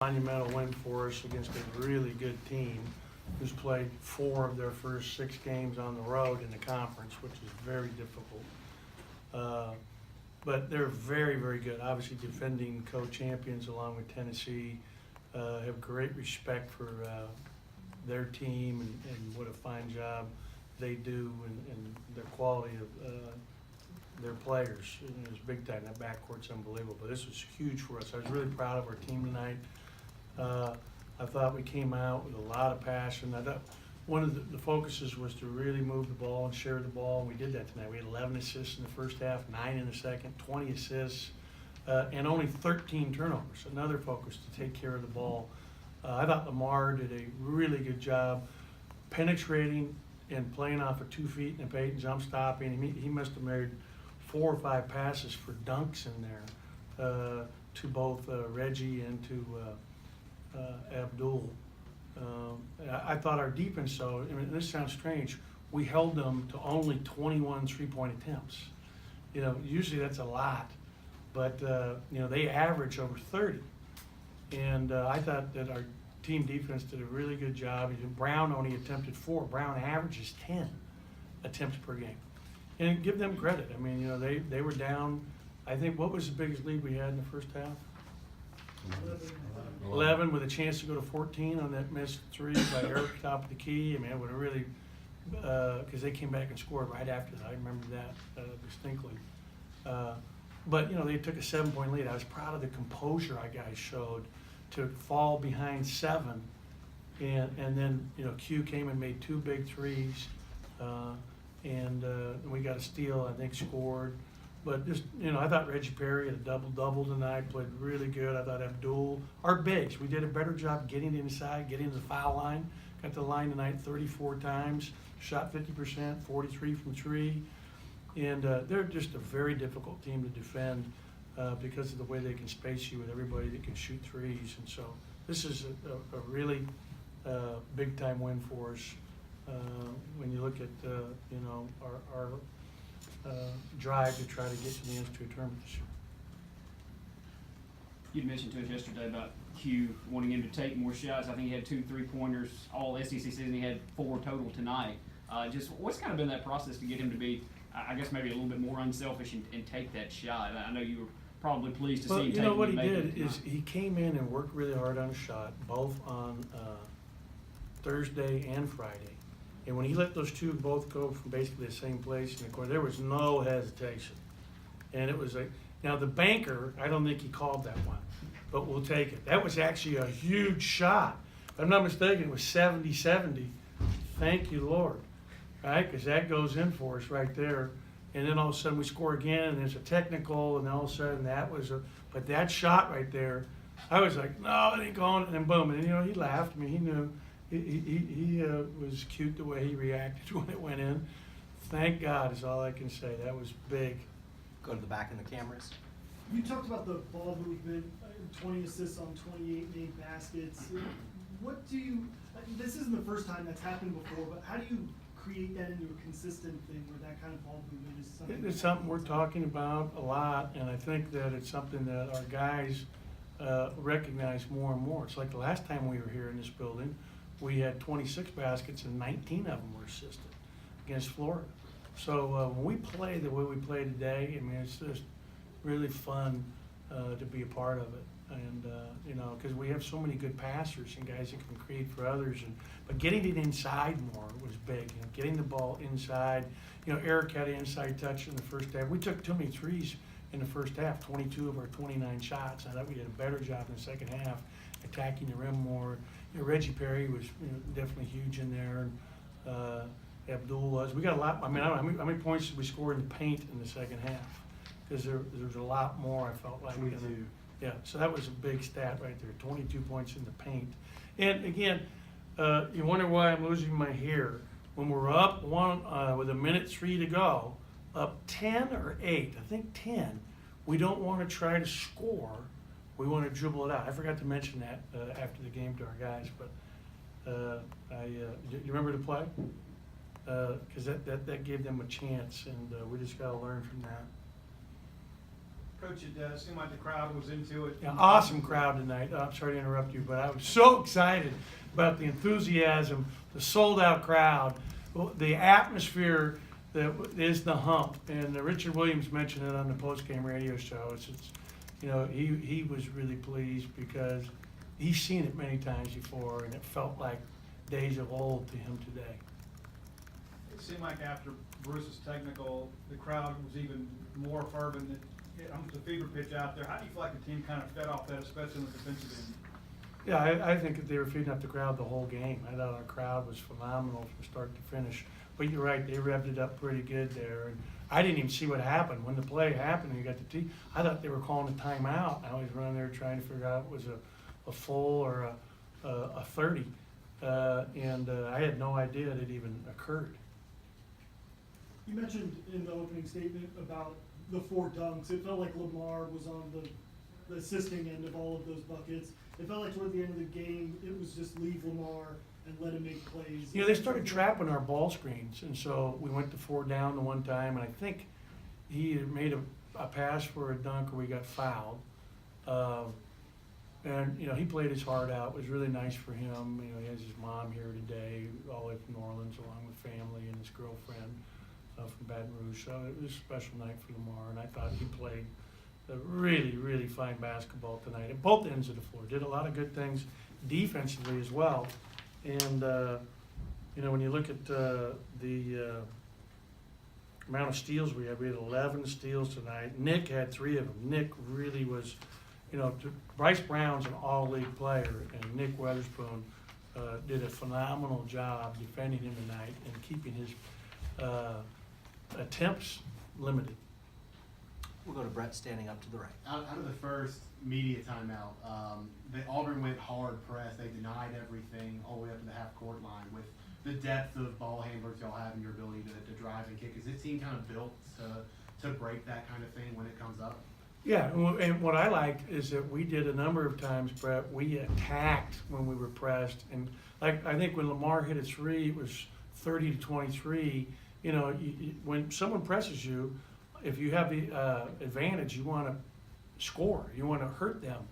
monumental win for us against a really good team who's played 4 of their first 6 games on the road in the conference, which is very difficult. But they're very, very good. Obviously defending co-champions along with Tennessee, have great respect for their team and what a fine job they do and their quality of their players. It was big time. That backcourt's unbelievable. But this was huge for us. I was really proud of our team tonight. I thought we came out with a lot of passion. I thought one of the focuses was to really move the ball and share the ball, and we did that tonight. We had 11 assists in the first half, 9 in the second, 20 assists, and only 13 turnovers. Another focus to take care of the ball. I thought Lamar did a really good job penetrating and playing off of 2 feet in the paint and jump stopping. He must have made 4 or 5 passes for dunks in there to both Reggie and to Abdul. I thought our defense, though, I mean, this sounds strange, we held them to only 21 3-point attempts. You know, usually that's a lot, but you know, they average over 30. And I thought that our team defense did a really good job. Brown only attempted 4. Brown averages 10 attempts per game. And give them credit. I mean, you know, they were down, I think, what was the biggest lead we had in the first half? 11 with a chance to go to 14 on that missed 3 by Eric, top of the key. I mean, it would have really, because they came back and scored right after that. I remember that distinctly. But, you know, they took a 7-point lead. I was proud of the composure our guys showed to fall behind 7. And then, you know, Q came and made 2 big threes. And we got a steal, I think, scored. But just, you know, I thought Reggie Perry had a double-double tonight, played really good. I thought Abdul, our bigs, we did a better job getting inside, getting to the foul line. Got to the line tonight 34 times, shot 50%, 43 from 3. And they're just a very difficult team to defend because of the way they can space you with everybody that can shoot threes. And so this is a really big-time win for us when you look at, you know, our drive to try to get to the NCAA tournament this year. You mentioned to us yesterday about Q wanting him to take more shots. I think he had 2 3-pointers all SEC season. He had 4 total tonight. Just what's kind of been that process to get him to be, I guess, maybe a little bit more unselfish and take that shot? I know you were probably pleased to see him take it. You know what he did is he came in and worked really hard on a shot, both on Thursday and Friday. And when he let those 2 both go from basically the same place in the corner, there was no hesitation. And it was like, now the banker, I don't think he called that one, but we'll take it. That was actually a huge shot. If I'm not mistaken, it was 70-70. Thank you, Lord. Right? Because that goes in for us right there. And then all of a sudden we score again, and there's a technical, and all of a sudden that was but that shot right there, I was like, no, it ain't going, and then boom. And you know, he laughed. I mean, he knew. He was cute the way he reacted when it went in. Thank God is all I can say. That was big. Go to the back in the cameras. You talked about the ball movement, 20 assists on 28 made baskets. What do you, this isn't the first time that's happened before, but how do you create that into a consistent thing where that kind of ball movement is something? It's something we're talking about a lot, and I think that it's something that our guys recognize more and more. It's like the last time we were here in this building, we had 26 baskets and 19 of them were assisted against Florida. So when we play the way we play today, I mean, it's just really fun to be a part of it. And, you know, because we have so many good passers and guys that can create for others. But getting it inside more was big. You know, getting the ball inside. You know, Eric had an inside touch in the first half. We took too many threes in the first half, 22 of our 29 shots. I thought we did a better job in the second half, attacking the rim more. You know, Reggie Perry was, you know, definitely huge in there. Abdul was. We got a lot. I mean, I don't know how many points did we score in the paint in the second half? Because there was a lot more, I felt like. 22. Yeah, so that was a big stat right there, 22 points in the paint. And again, you wonder why I'm losing my hair. When we're up 1 with 1:03 to go, up 10 or 8, I think 10, we don't want to try to score. We want to dribble it out. I forgot to mention that after the game to our guys, but you remember the play? Because that gave them a chance, and we just got to learn from that. Coach, it seemed like the crowd was into it. Yeah, awesome crowd tonight. I'm sorry to interrupt you, but I was so excited about the enthusiasm, the sold-out crowd, the atmosphere that is the hump. And Richard Williams mentioned it on the post-game radio show. It's you know, he was really pleased because he's seen it many times before, and it felt like days of old to him today. It seemed like after Bruce's technical, the crowd was even more fervent. It's a fever pitch out there. How do you feel like the team kind of fed off that, especially in the defensive end? Yeah, I think that they were feeding up the crowd the whole game. I thought our crowd was phenomenal from start to finish. But you're right, they revved it up pretty good there. And I didn't even see what happened. When the play happened and you got the tee, I thought they were calling a timeout. I was running there trying to figure out if it was a full or a 30. I had no idea it even occurred. You mentioned in the opening statement about the 4 dunks. It felt like Lamar was on the assisting end of all of those buckets. It felt like toward the end of the game, it was just leave Lamar and let him make plays. You know, they started trapping our ball screens, and so we went to 4 down the one time, and I think he had made a pass for a dunk or we got fouled. And, you know, he played his heart out. It was really nice for him. You know, he has his mom here today, all the way from New Orleans, along with family and his girlfriend from Baton Rouge. So it was a special night for Lamar, and I thought he played a really, really fine basketball tonight at both ends of the floor. Did a lot of good things defensively as well. And, you know, when you look at the amount of steals we had 11 steals tonight. Nick had 3 of them. Nick really was, you know, Bryce Brown's an all-league player, and Nick Weatherspoon did a phenomenal job defending him tonight and keeping his attempts limited. We'll go to Brett standing up to the right. Out of the first media timeout, the Auburn went hard press. They denied everything all the way up to the half-court line. With the depth of ball handlers y'all have and your ability to drive and kick, is this team kind of built to break that kind of thing when it comes up? Yeah, and what I liked is that we did a number of times, Brett, we attacked when we were pressed. And like, I think when Lamar hit a 3, it was 30-23. You know, when someone presses you, if you have the advantage, you want to score. You want to hurt them.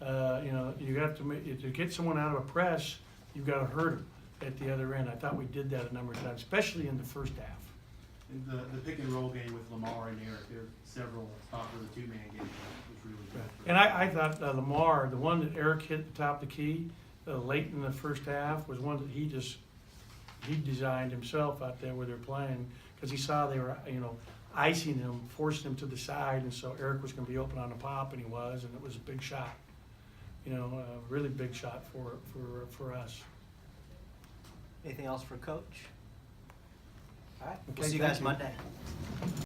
You know, you have to get someone out of a press, you've got to hurt them at the other end. I thought we did that a number of times, especially in the first half. In the pick and roll game with Lamar and Eric, there are several spots where the 2-man game was really good. And I thought Lamar, the one that Eric hit the top of the key late in the first half, was one that he designed himself out there where they're playing, because he saw they were, you know, icing him, forcing him to the side, and so Eric was going to be open on the pop, and he was, and it was a big shot. You know, a really big shot for us. Anything else for Coach? All right, we'll Okay, see you thank guys you. Monday.